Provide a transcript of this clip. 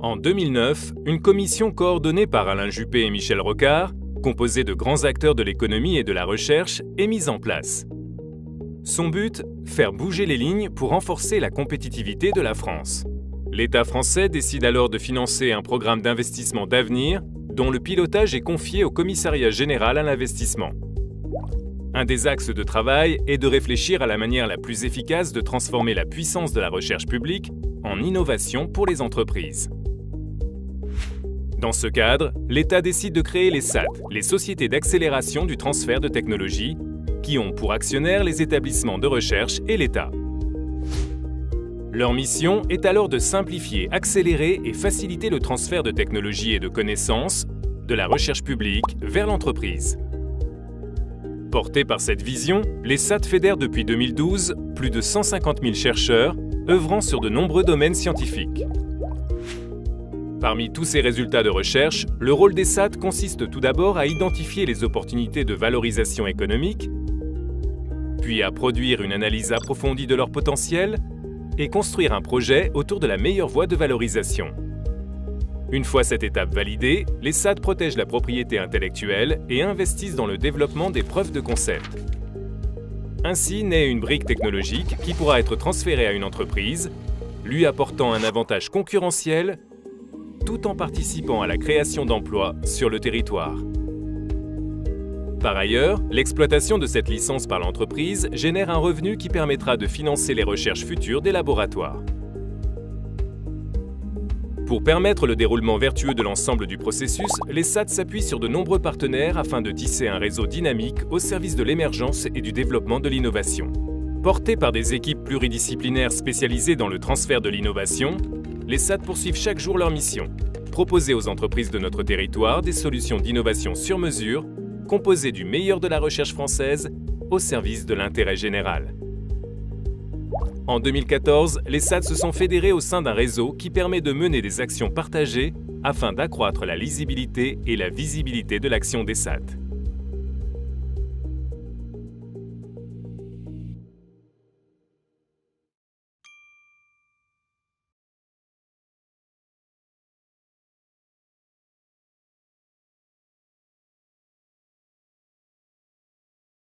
En 2009, une commission coordonnée par Alain Juppé et Michel Rocard, composée de grands acteurs de l'économie et de la recherche, est mise en place. Son but, faire bouger les lignes pour renforcer la compétitivité de la France. L'État français décide alors de financer un programme d'investissement d'avenir dont le pilotage est confié au Commissariat général à l'investissement. Un des axes de travail est de réfléchir à la manière la plus efficace de transformer la puissance de la recherche publique en innovation pour les entreprises. Dans ce cadre, l'État décide de créer les SAT, les sociétés d'accélération du transfert de technologie, qui ont pour actionnaires les établissements de recherche et l'État. Leur mission est alors de simplifier, accélérer et faciliter le transfert de technologies et de connaissances de la recherche publique vers l'entreprise. Portés par cette vision, les SAT fédèrent depuis 2012 plus de 150 000 chercheurs œuvrant sur de nombreux domaines scientifiques. Parmi tous ces résultats de recherche, le rôle des SAT consiste tout d'abord à identifier les opportunités de valorisation économique, puis à produire une analyse approfondie de leur potentiel et construire un projet autour de la meilleure voie de valorisation. Une fois cette étape validée, les SAT protègent la propriété intellectuelle et investissent dans le développement des preuves de concept. Ainsi naît une brique technologique qui pourra être transférée à une entreprise, lui apportant un avantage concurrentiel tout en participant à la création d'emplois sur le territoire. Par ailleurs, l'exploitation de cette licence par l'entreprise génère un revenu qui permettra de financer les recherches futures des laboratoires. Pour permettre le déroulement vertueux de l'ensemble du processus, les SAT s'appuient sur de nombreux partenaires afin de tisser un réseau dynamique au service de l'émergence et du développement de l'innovation. Portés par des équipes pluridisciplinaires spécialisées dans le transfert de l'innovation, les SAT poursuivent chaque jour leur mission, proposer aux entreprises de notre territoire des solutions d'innovation sur mesure, composées du meilleur de la recherche française au service de l'intérêt général. En 2014, les SAT se sont fédérés au sein d'un réseau qui permet de mener des actions partagées afin d'accroître la lisibilité et la visibilité de l'action des SAT.